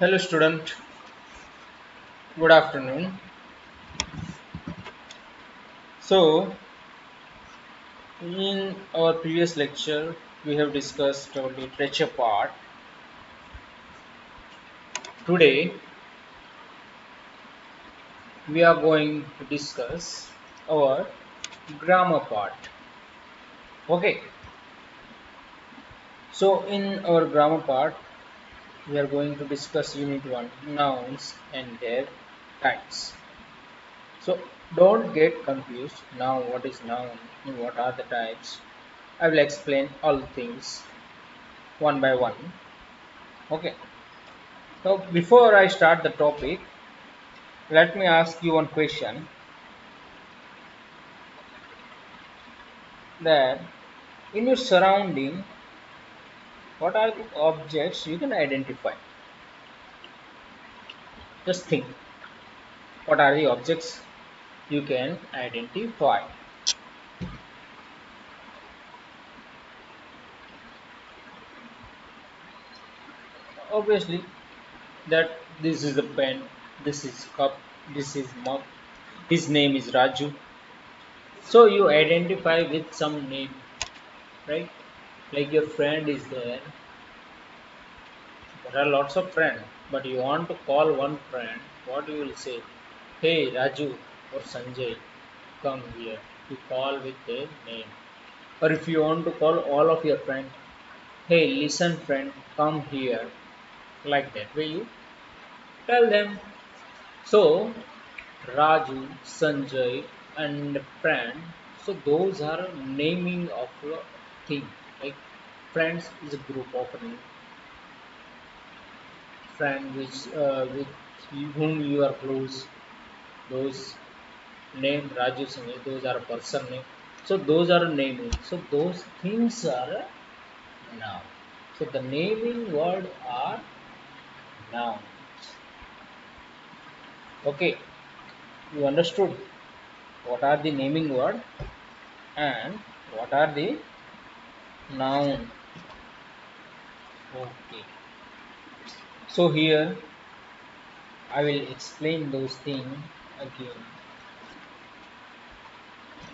Hello student, good afternoon. So in our previous lecture we have discussed our literature part. Today we are going to discuss our grammar part. Okay, so in our grammar part we are going to discuss unit 1 nouns and their types. So don't get confused now what is noun and what are the types. I will explain all things one by one. Okay. So before I start the topic, let me ask you one question that in your surrounding, what are the objects you can identify? Just think, what are the objects you can identify? Obviously, that this is a pen, this is cup, this is mug, his name is Raju. So you identify with some name, right? Like your friend is there. There are lots of friends, but you want to call one friend, what you will say? Hey Raju or Sanjay, come here. You call with their name. Or if you want to call all of your friends, hey listen friend, come here. Like that way you tell them. So Raju, Sanjay and friend. So those are naming of a thing. Like friends is a group of a friend which with whom you are close. Those name Raju Sanjay, those are person name. So those are naming. So those things are noun. So the naming word are nouns. Okay, you understood what are the naming word and what are the noun. Okay. So here I will explain those things again.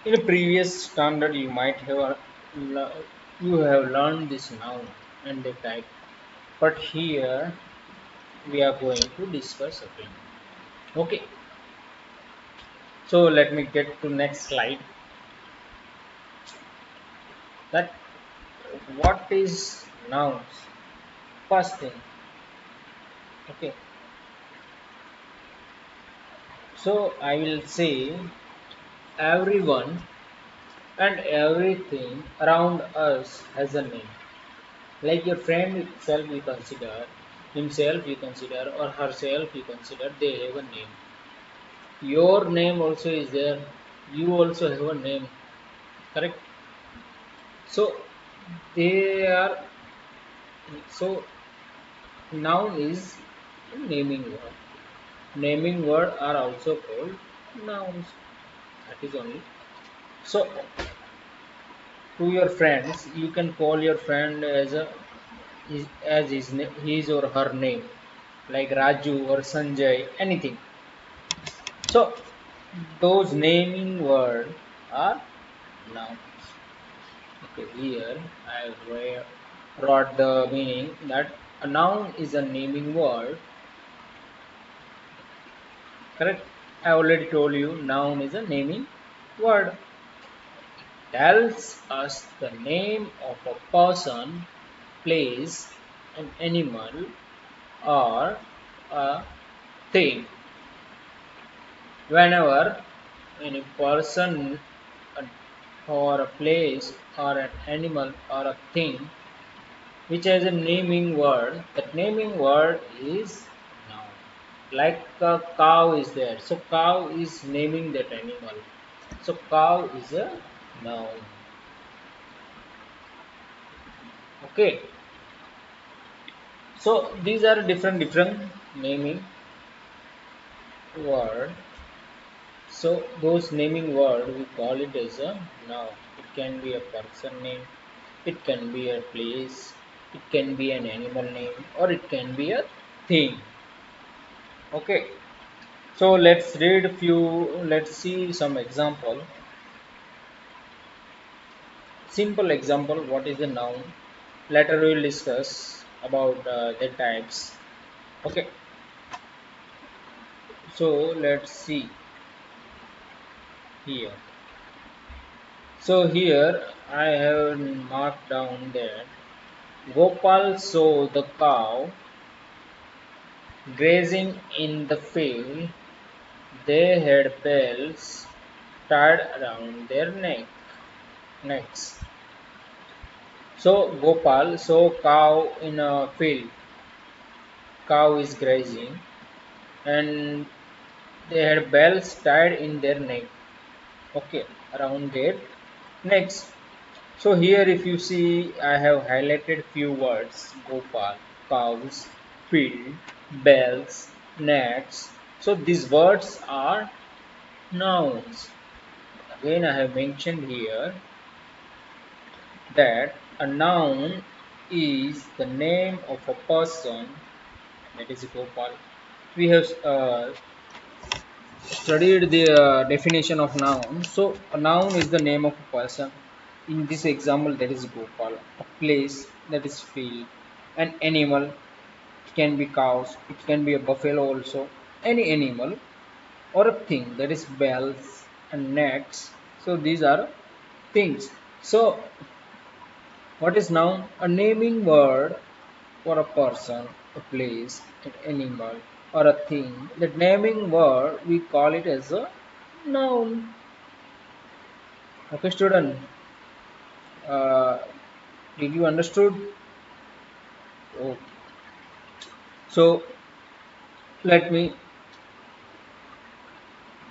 In a previous standard, you might have you have learned this noun and the type, but here we are going to discuss again. Okay, so let me get to next slide. That what is nouns? First thing. Okay, so I will say everyone and everything around us has a name. Like your friend itself, you consider himself, you consider or herself, you consider they have a name. Your name also is there. You also have a name. Correct. So they are so noun is a naming word. Naming word are also called nouns. That is only. So to your friends, you can call your friend as a as his or her name, like Raju or Sanjay, anything. So those naming word are nouns. Okay, here I wrote the meaning that a noun is a naming word. Correct? I already told you noun is a naming word. Tells us the name of a person, place, an animal, or a thing. Whenever any person or a place or an animal or a thing which has a naming word, that naming word is noun. Like a cow is there, so cow is naming that animal. So cow is a noun. Okay, so these are different naming word. So those naming word we call it as a noun. It can be a person name, it can be a place, it can be an animal name, or it can be a thing. Okay, so let's read a few. Let's see some example. Simple example. What is the noun? Later we will discuss about the types. Okay, so let's see here. So here I have marked down that Gopal saw the cow grazing in the field. They had bells tied around their necks. So Gopal saw cow in a field. Cow is grazing, and they had bells tied in their neck. Okay, around their necks. So here, if you see, I have highlighted few words: Gopal, cows, field, bells, nets. So these words are nouns. Again, I have mentioned here that a noun is the name of a person, that is Gopal. We have studied the definition of noun. So a noun is the name of a person. In this example, that is Gopal. A place, that is field. An animal, it can be cows, it can be a buffalo also. Any animal or a thing, that is bells and nets. So these are things. So what is noun? A naming word for a person, a place, an animal, or a thing. That naming word we call it as a noun. Okay, student. Uh, did you understood? Oh, so let me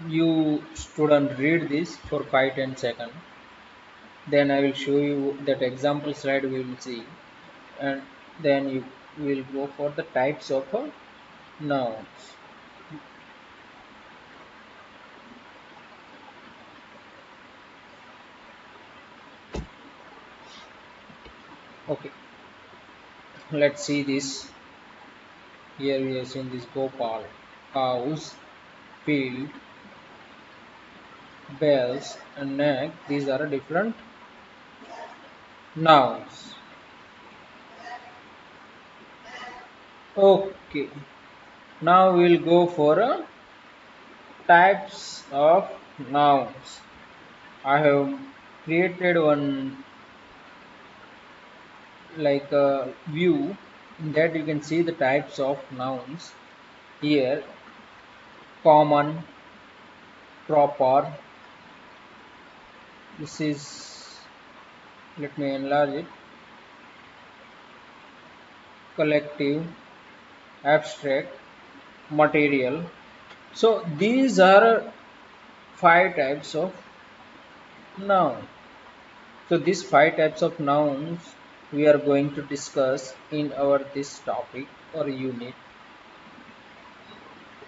you student read this for 5-10 seconds. Then I will show you that example slide we will see, and then you will go for the types of nouns. Okay, let's see this. Here we have seen this Gopal, cows, field, bells, and neck. These are different nouns. Okay, now we'll go for types of nouns. I have created one like a view in that you can see the types of nouns here: common, proper. This is, let me enlarge it, collective, abstract, material. So these are five types of noun. So these five types of nouns we are going to discuss in our this topic or unit.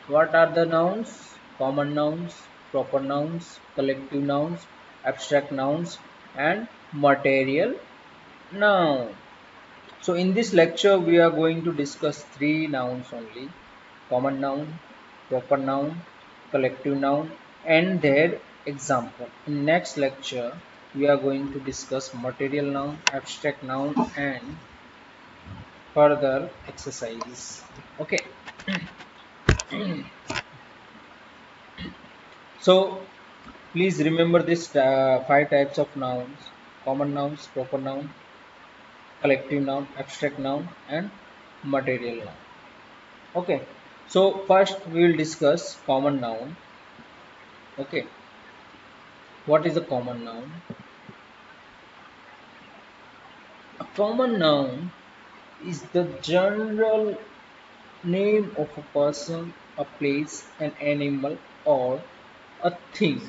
What are the nouns? Common nouns, proper nouns, collective nouns, abstract nouns, and material noun. So in this lecture we are going to discuss three nouns only: common noun, proper noun, collective noun, and their example. In next lecture we are going to discuss material noun, abstract noun, and further exercises. Okay. So please remember this five types of nouns: common nouns, proper noun, collective noun, abstract noun, and material noun. Okay. So first we will discuss common noun. Okay. What is a common noun? A common noun is the general name of a person, a place, an animal, or a thing.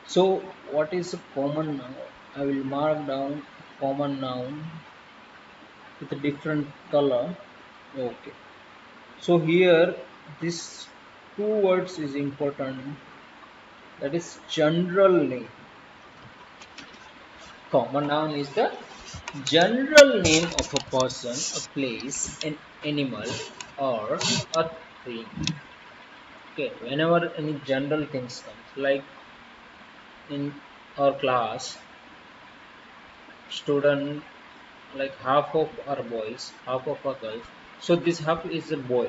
So what is a common noun? I will mark down common noun with a different color. Okay. So here this two words is important, that is general name. Common noun is the general name of a person, a place, an animal, or a thing. Okay, whenever any general things comes, like in our class, student, like half of are boys, half of are girls. So this half is a boy.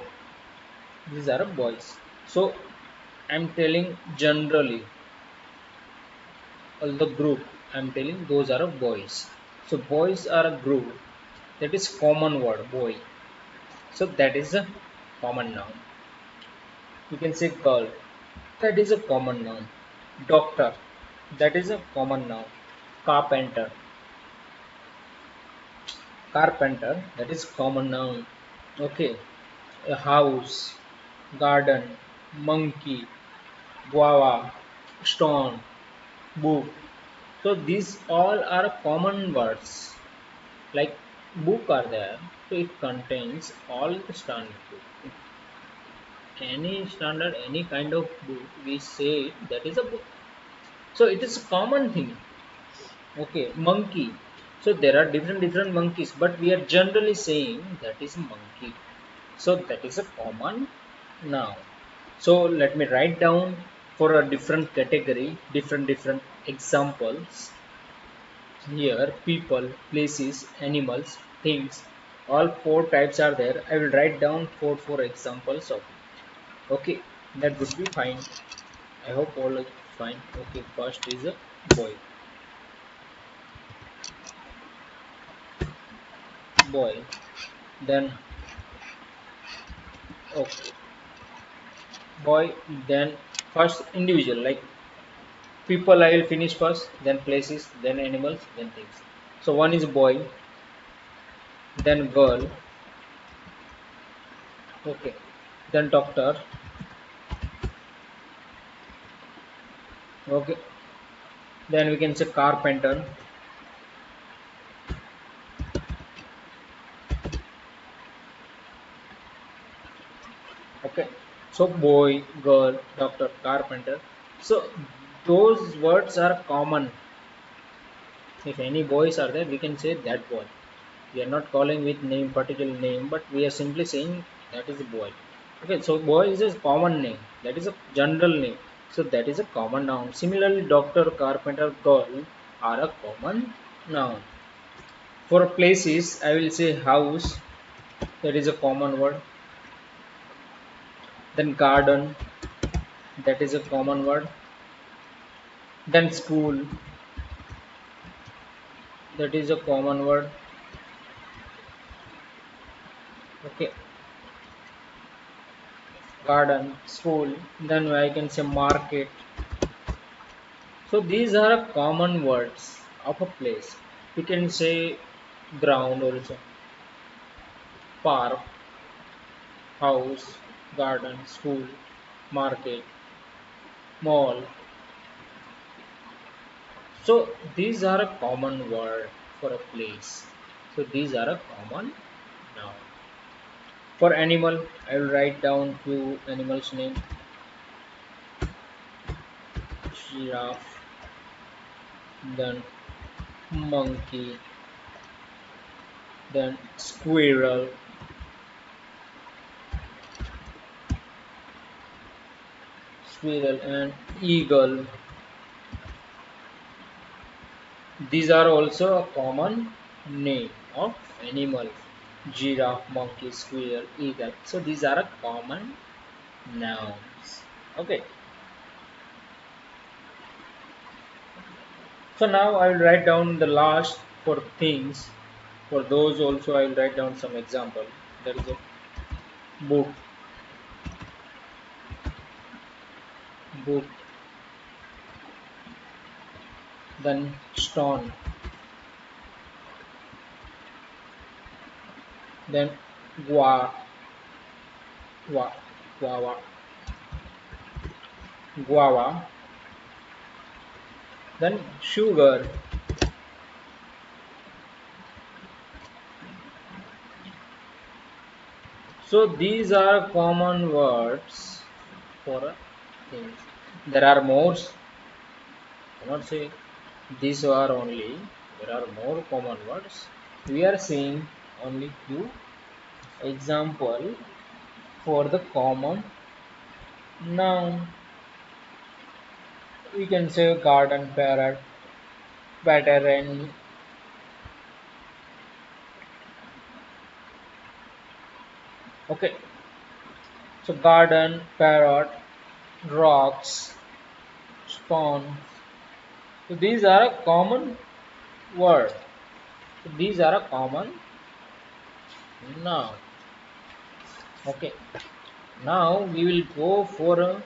These are boys. So I'm telling generally, all the group. I'm telling those are boys. So boys are a group. That is common word boy. So that is a common noun. You can say girl. That is a common noun. Doctor. That is a common noun. Carpenter. Carpenter. That is common noun. Okay. A house. Garden. Monkey. Guava. Stone. Book. So these all are common words. Like book are there. So it contains all the standard book. Any standard, any kind of book, we say that is a book. So it is a common thing. Okay, monkey. So there are different monkeys, but we are generally saying that is a monkey. So that is a common noun. So let me write down for a different category, different examples. Here, people, places, animals, things, all four types are there. I will write down four examples of it. Okay, that would be fine. I hope all is fine. Okay, first is a boy. Boy. Then okay, boy. Then first individual like people. I will finish first. Then places. Then animals. Then things. So one is boy. Then girl. Okay. Then doctor. Okay. Then we can say carpenter. Okay. So boy, girl, doctor, carpenter. So those words are common. If any boys are there, we can say that boy. We are not calling with name, particular name, but we are simply saying that is a boy. Okay, so boy is a common name. That is a general name. So that is a common noun. Similarly, doctor, carpenter, girl are a common noun. For places, I will say house. That is a common word. Then garden. That is a common word. Then school. That is a common word. Okay, garden, school. Then I can say market. So these are common words of a place. You can say ground also, park, house, garden, school, market, mall. So these are a common word for a place. So these are a common noun. For animal, I will write down few animals name. Giraffe, then monkey, then squirrel, and eagle. These are also a common name of animal. Giraffe, monkey, squirrel, eagle. So these are a common nouns. Okay. So now I will write down the last for things. For those also I will write down some example. There is a book, book, then stone, then gua, gua, guava, guava, then sugar. So these are common words for things. There are more. I cannot say these are only. There are more common words. We are seeing only few example for the common Now we can say garden, parrot, veteran. Okay, so garden, parrot, rocks, spawn. So these are a common word. So these are a common noun. Okay. Now we will go for a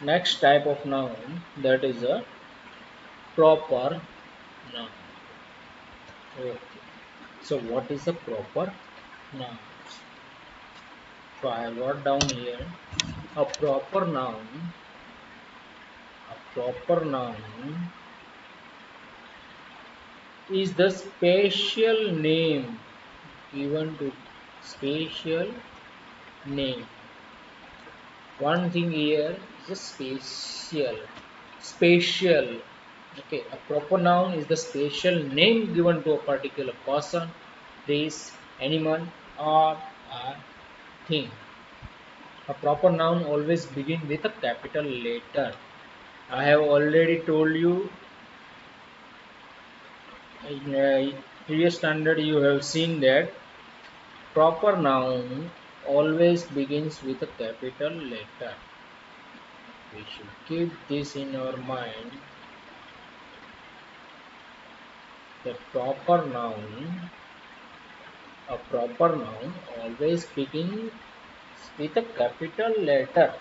next type of noun, that is a proper noun. Okay. So what is a proper noun? So I have got down here a proper noun. A proper noun is the spatial name given to spatial name. One thing here is a spatial. Spatial. Okay, a proper noun is the spatial name given to a particular person, place, animal, or a thing. A proper noun always begins with a capital letter. I have already told you in previous standard you have seen that proper noun always begins with a capital letter. We should keep this in our mind. The proper noun, a proper noun always begins with a capital letter.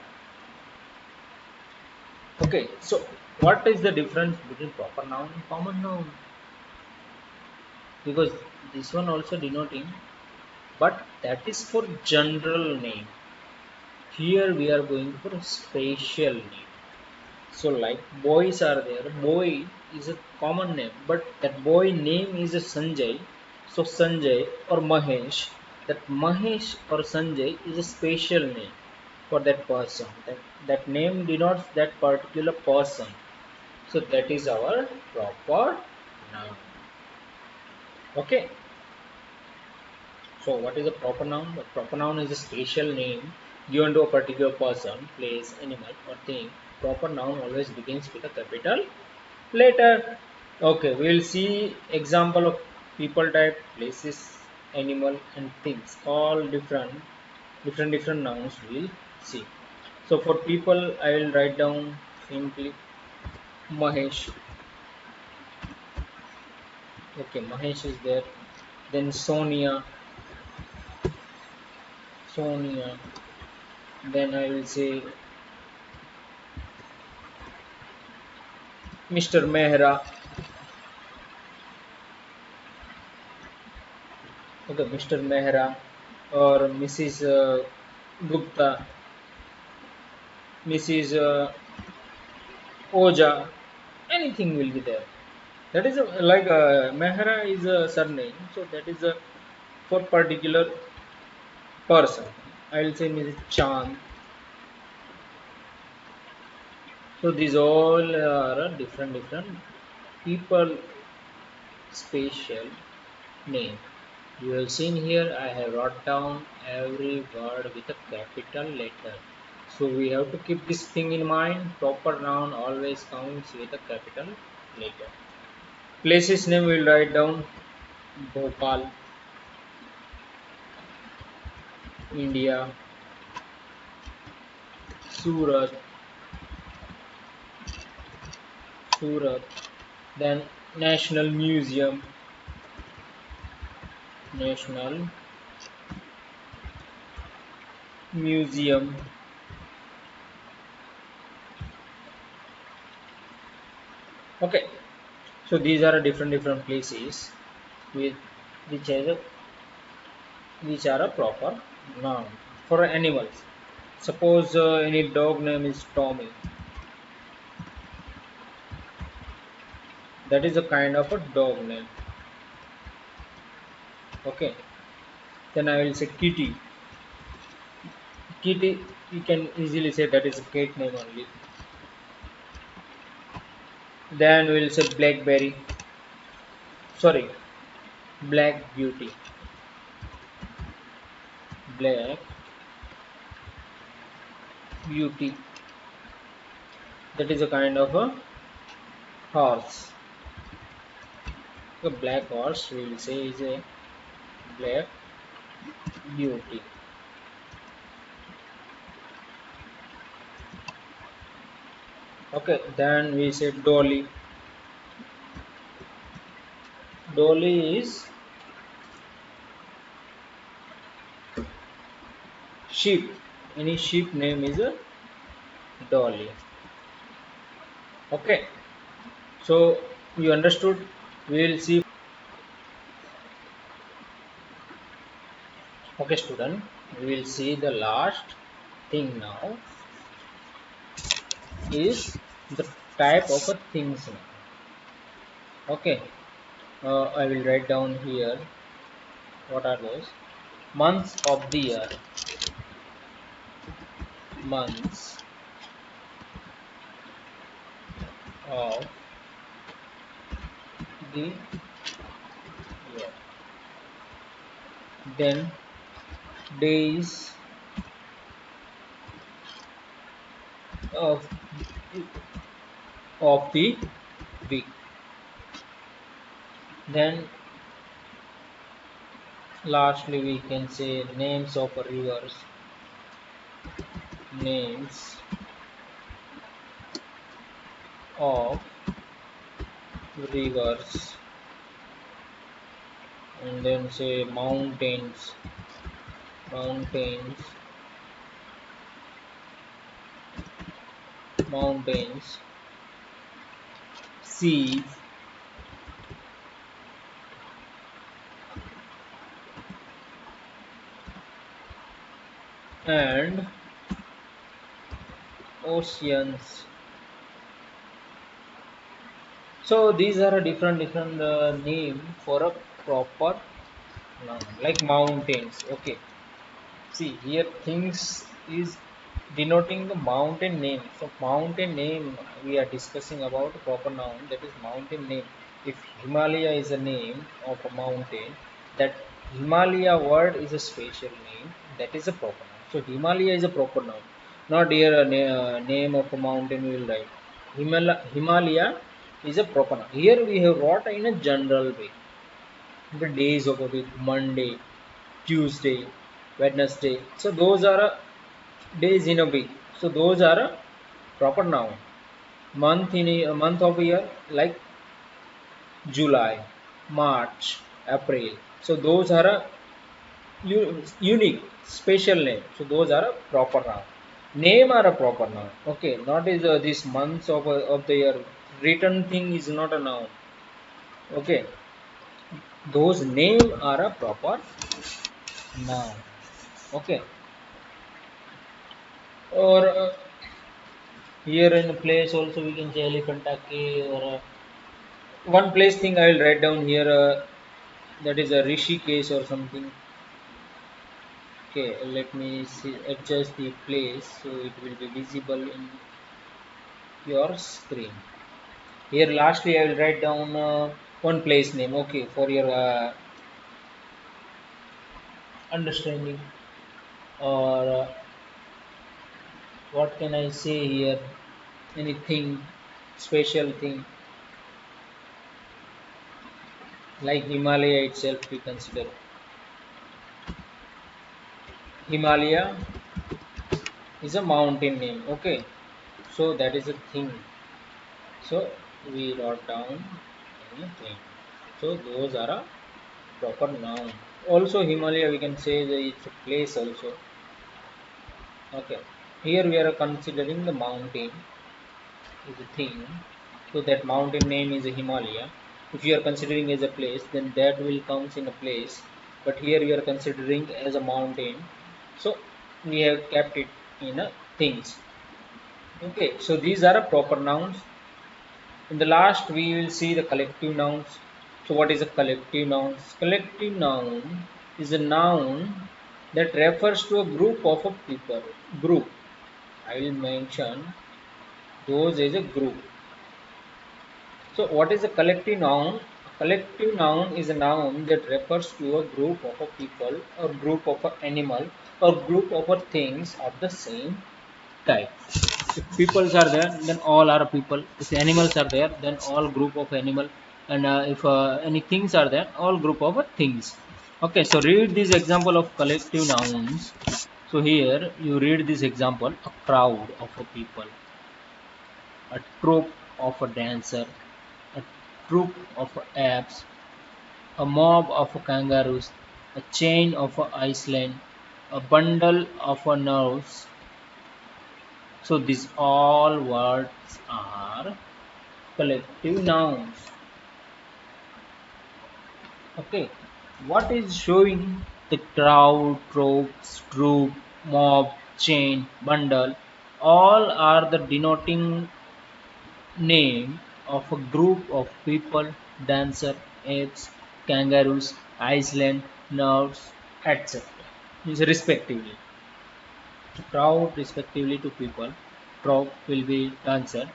Okay, so what is the difference between proper noun and common noun? Because this one also denoting, but that is for general name. Here we are going for a spatial name. So like boys are there, boy is a common name, but that boy name is a Sanjay. So Sanjay or Mahesh, that Mahesh or Sanjay is a special name for that person. That name denotes that particular person. So that is our proper noun. Okay. So what is a proper noun? The proper noun is a special name given to a particular person, place, animal or thing. Proper noun always begins with a capital letter. Okay, we'll see example of people type, places, animal and things. All different nouns we'll see. So for people I will write down simply Mahesh. Okay, Mahesh is there. Then Sonia. Then I will say Mr. Mehra. Okay, Mr. Mehra or Mrs. Gupta, Mrs. Oja, anything will be there. That is like Mehra is a surname, so that is a for particular person. I will say Mrs. Chand. So these all are different people spatial name. You have seen here I have wrote down every word with a capital letter. So we have to keep this thing in mind. Proper noun always comes with a capital letter. Places name we will write down Bhopal, India, Surat, Surat. Then National Museum, National Museum. Okay. So these are different places with which has a which are a proper noun for animals. Suppose any dog name is Tommy, that is a kind of a dog name. Okay, then I will say Kitty. Kitty, you can easily say that is a cat name only. Then we will say Blackberry. Sorry, Black Beauty. Black beauty. That is a kind of a horse. A black horse we will say is a black beauty. Okay, then we say dolly. Dolly is sheep. Any sheep name is a dolly. Okay, so you understood. We will see. Okay, student, we will see the last thing now is the type of a things now. Okay, I will write down here what are those months of the year. Months of the year. Then days of the week. Then lastly we can say names of rivers. Names of rivers. And then say mountains. Mountains. Mountains. Seas. And oceans. So these are a different name for a proper noun, like mountains. Okay, see here things is denoting the mountain name. So mountain name we are discussing about proper noun, that is mountain name. If Himalaya is a name of a mountain, that Himalaya word is a special name, that is a proper noun. So Himalaya is a proper noun, not here a name of a mountain we will write. Himalaya is a proper noun. Here we have wrote in a general way. The days of a week: Monday, Tuesday, Wednesday. So those are days in a week. So those are a proper noun. Month in a month of a year like July, March, April. So those are a unique, special name. So those are a proper noun. Name are a proper noun. Okay, not is this months of the year. Written thing is not a noun. Okay, those name are a proper noun. Okay, or here in a place also we can say Elephantake, or one place thing I will write down here, that is a Rishikesh or something. Okay, let me see, adjust the place so it will be visible in your screen. Here lastly I will write down one place name, okay, for your understanding, or what can I say here, anything special thing like Himalaya itself we consider. Himalaya is a mountain name, okay, so that is a thing. So we wrote down anything. So those are a proper noun. Also Himalaya we can say that it's a place also. Okay. Here we are considering the mountain is a thing. So that mountain name is a Himalaya. If you are considering as a place, then that will comes in a place. But here we are considering as a mountain. So we have kept it in a things. Okay. So these are a proper nouns. In the last, we will see the collective nouns. So what is a collective noun? Collective noun is a noun that refers to a group of a people. Group. I will mention those as a group. So what is a collective noun? A collective noun is a noun that refers to a group of a people, or group of an animal, or group of a things of the same type. If peoples are there, then all are people. If animals are there, then all group of animal. And if any things are there, all group of things. Okay, so read this example of collective nouns. So here you read this example: a crowd of a people, a troop of a dancer, a troop of apes, a mob of kangaroos, a chain of Iceland, a bundle of nerves. So these all words are collective nouns. Okay, what is showing the crowd, tropes, troop, mob, chain, bundle? All are the denoting name of a group of people, dancer, apes, kangaroos, Iceland, nerds, etc. Respectively. Crowd respectively to people, troop will be dancer,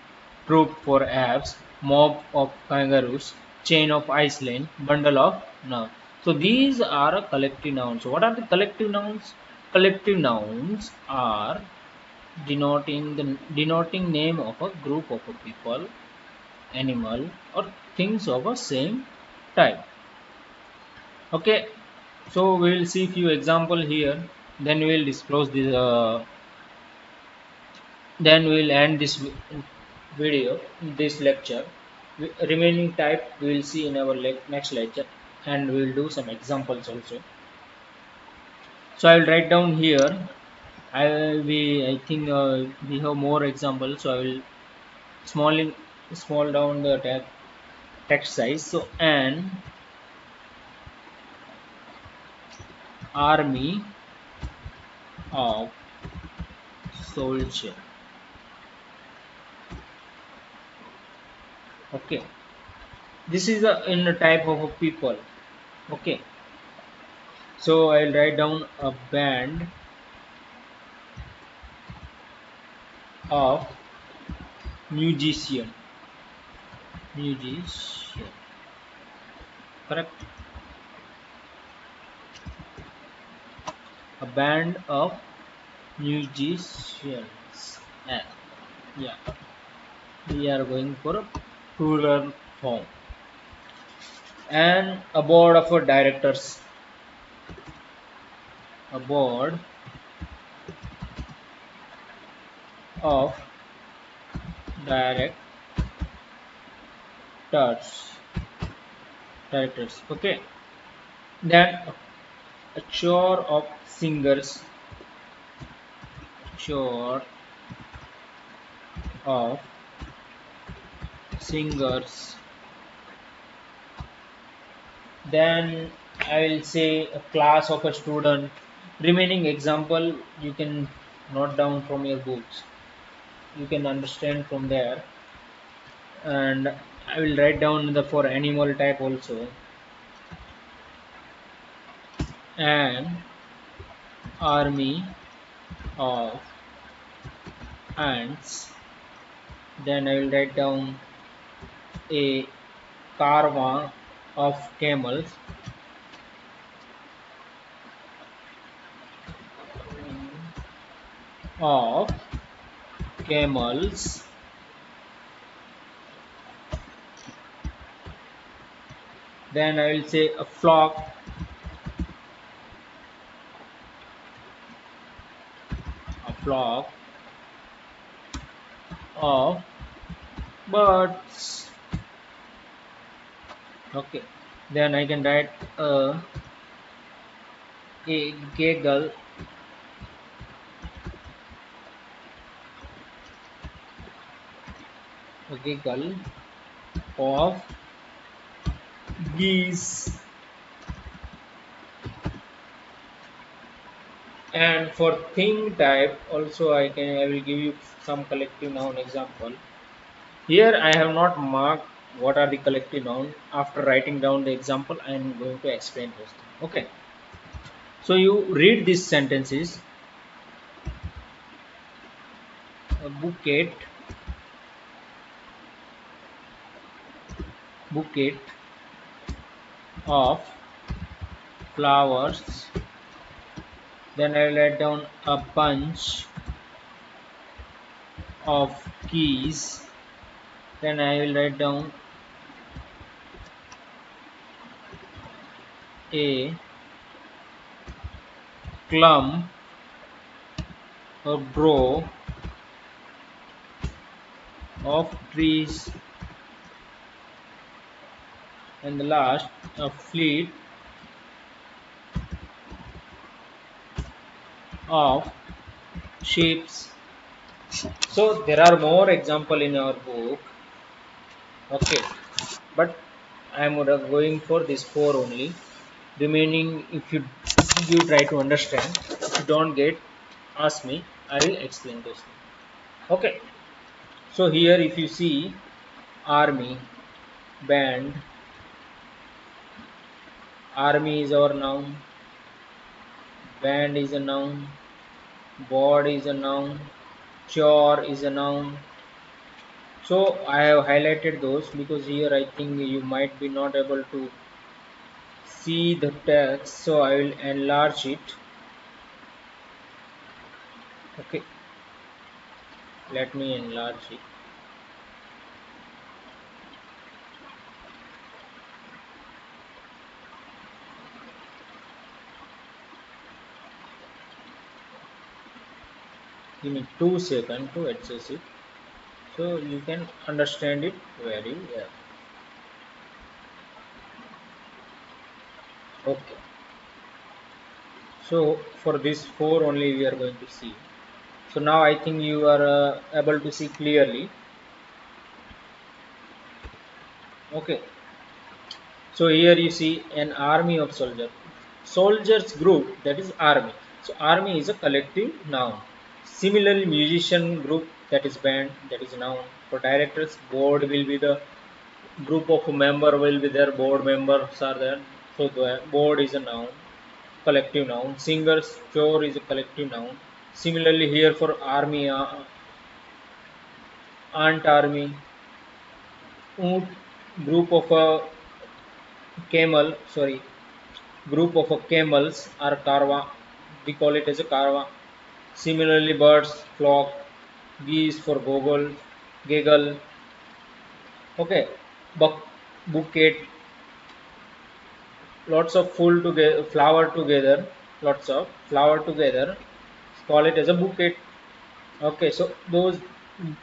troop for apes, mob of kangaroos, chain of Iceland, bundle of nouns. So these are collective nouns. So what are the collective nouns? Collective nouns are denoting name of a group of a people, animal, or things of a same type. Okay, so we will see few example here. Then we will disclose this. Then we will end this video, this lecture. Remaining type we will see in our next lecture, and we will do some examples also. So I will write down here. I think we have more examples, so I will small down the text size. So an army of soldier. Okay, this is in a type of a people. Okay, so I'll write down a band of musician. Musician, correct? A band of musicians. And yeah, we are going for a plural form. And a board of directors. A board of directors. Directors. Okay. Then a chore of singers. Chore of singers. Then I will say a class of a student. Remaining example you can note down from your books. You can understand from there. And I will write down the for animal type also. An army of ants. Then I will write down a caravan of camels. Of camels. Then I will say a flock of birds. Okay, then I can write a gaggle of geese. And for thing type also I will give you some collective noun example. Here I have not marked what are the collective noun. After writing down the example I am going to explain those things. Okay, so you read these sentences. A bouquet of flowers. Then I will write down a bunch of keys, then I will write down a clump or row of trees, and the last a fleet of ships. So there are more example in our book. Okay, but I am going for this four only. Remaining, if you try to understand, if you don't get, ask me. I will explain those things. Okay. So here, if you see army, band, army is our noun, band is a noun, board is a noun, chore is a noun. So I have highlighted those because here I think you might be not able to see the text, so I will enlarge it. Okay, let me enlarge it. Give me 2 seconds to adjust it so you can understand it very well. Okay, so for this four only we are going to see. So now I think you are able to see clearly. Okay, so here you see an army of soldiers group, that is army. So army is a collective noun. Similarly, musician group, that is band, that is noun. For directors, board will be the group of member will be there, board members are there. So the board is a noun, collective noun. Singers, chore is a collective noun. Similarly here for army, ant army, oot, group of a camel, sorry, group of a camels are karwa, we call it as a karwa. Similarly, birds, flock, geese for gaggle. Okay, buck, bouquet, lots of full together, flower together, lots of flower together, call it as a bouquet. Okay, so those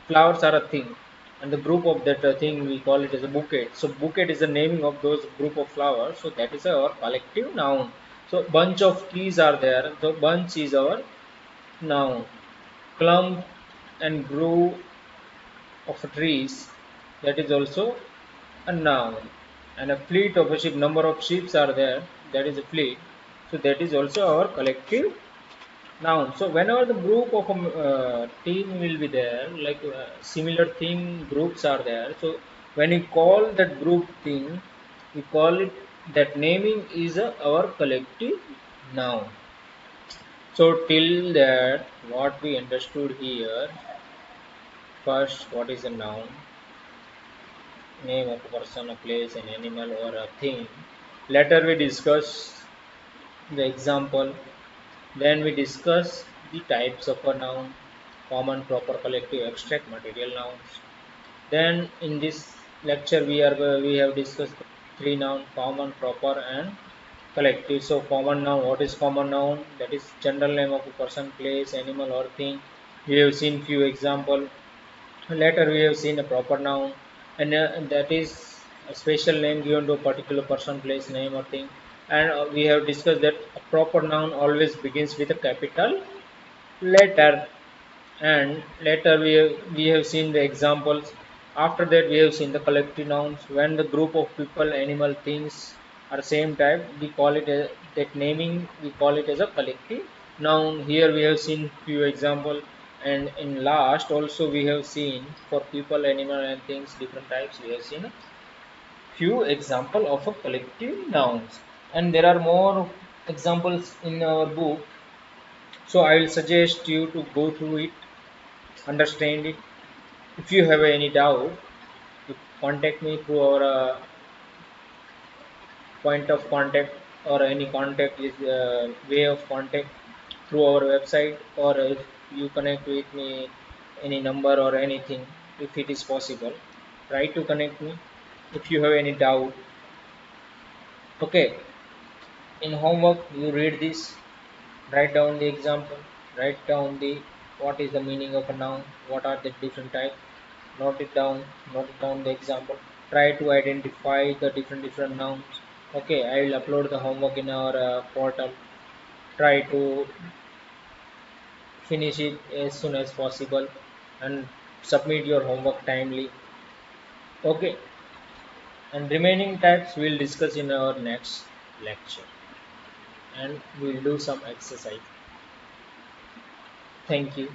flowers are a thing, and the group of that thing we call it as a bouquet. So bouquet is the naming of those group of flowers. So that is our collective noun. So bunch of trees are there. So bunch is our noun. Clump and grove of trees, that is also a noun. And a fleet of a ship, number of ships are there, that is a fleet. So that is also our collective noun. So whenever the group of a team will be there, like similar theme groups are there. So when you call that group thing, we call it, that naming is our collective noun. So till that, what we understood here, first, what is a noun? Name of a person, a place, an animal, or a thing. Later we discuss the example. Then we discuss the types of a noun: common, proper, collective, abstract, material nouns. Then in this lecture we have discussed three nouns: common, proper, and collective. So common noun, what is common noun? That is general name of a person, place, animal, or thing. We have seen few example. Later we have seen a proper noun, and that is a special name given to a particular person, place, name, or thing. And we have discussed that a proper noun always begins with a capital letter. And later we have seen the examples. After that we have seen the collective nouns. When the group of people, animal, things are same type, we call it that naming, we call it as a collective noun. Here we have seen few example, and in last also we have seen for people, animal, and things different types, we have seen a few example of a collective nouns. And there are more examples in our book, so I will suggest you to go through it, understand it. If you have any doubt, you contact me through our point of contact, or any contact is way of contact through our website, or if you connect with me any number or anything if it is possible. Try to connect me if you have any doubt. Okay, in homework you read this, write down the example, write down the what is the meaning of a noun, what are the different types, note it down, note it down the example, try to identify the different nouns. Okay, I will upload the homework in our portal. Try to finish it as soon as possible and submit your homework timely. Okay, and remaining types we'll discuss in our next lecture, and we'll do some exercise. Thank you.